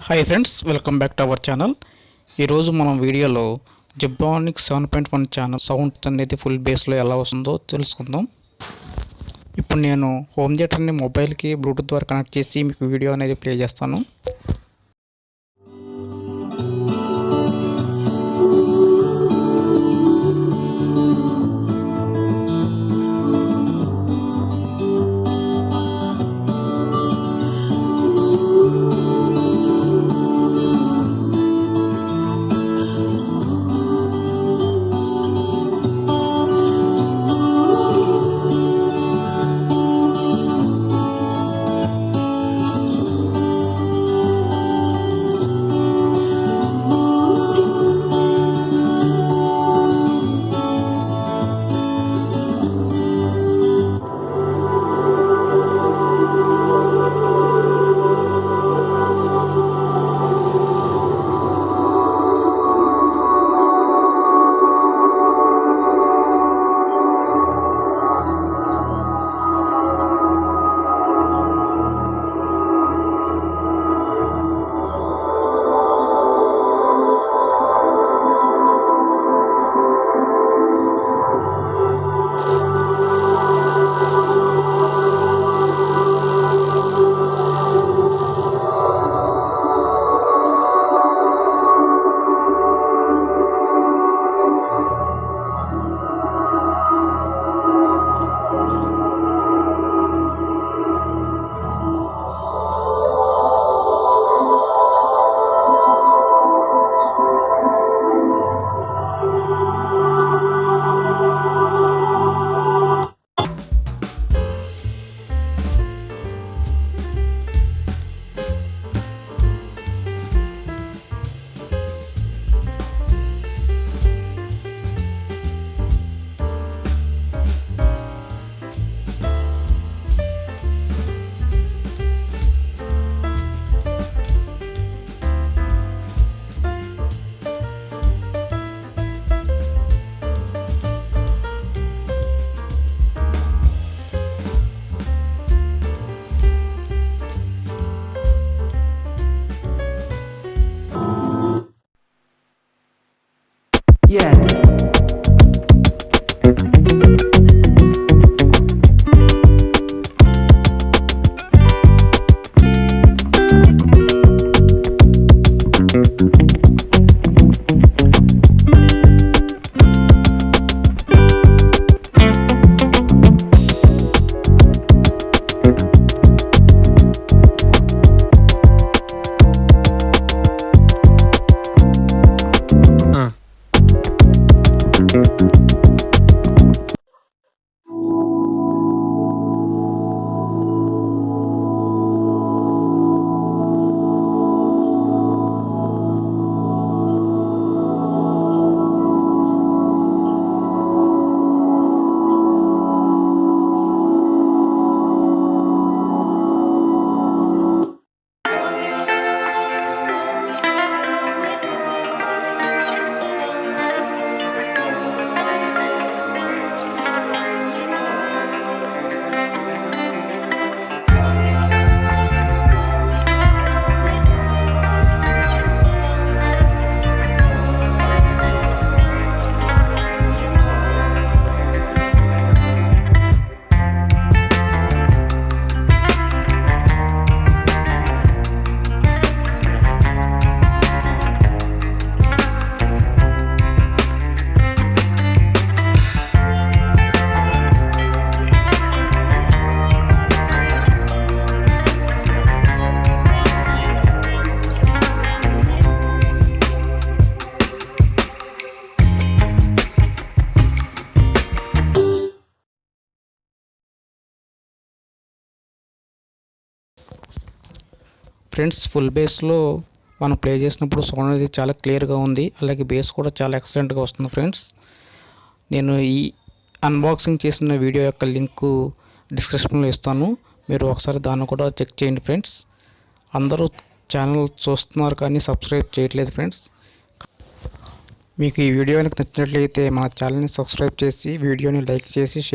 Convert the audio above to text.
Hi friends, welcome back to our channel. ఈరోజు మనం వీడియోలో జెబ్రానిక్స్ 7.1 ఛానల్ సౌండ్ అనేది ఫుల్ బేస్లో ఎలా వస్తుందో తెలుసుకుందాం. ఇప్పుడు నేను హోమ్ థియేటర్ని మొబైల్కి బ్లూటూత్ ద్వారా కనెక్ట్ చేసి మీకు వీడియో అనేది ప్లే చేస్తాను. ఫ్రెండ్స్, ఫుల్ బేస్లో మనం ప్లే చేసినప్పుడు సౌండ్ అనేది చాలా క్లియర్గా ఉంది. అలాగే బేస్ కూడా చాలా ఎక్సలెంట్గా వస్తుంది. ఫ్రెండ్స్, నేను ఈ అన్బాక్సింగ్ చేసిన వీడియో యొక్క లింకు డిస్క్రిప్షన్లో ఇస్తాను. మీరు ఒకసారి దాన్ని కూడా చెక్ చేయండి. ఫ్రెండ్స్, అందరూ ఛానల్ చూస్తున్నారు కానీ సబ్స్క్రైబ్ చేయట్లేదు. ఫ్రెండ్స్, మీకు ఈ వీడియో నచ్చినట్లయితే మన ఛానల్ని సబ్స్క్రైబ్ చేసి వీడియోని లైక్ చేసి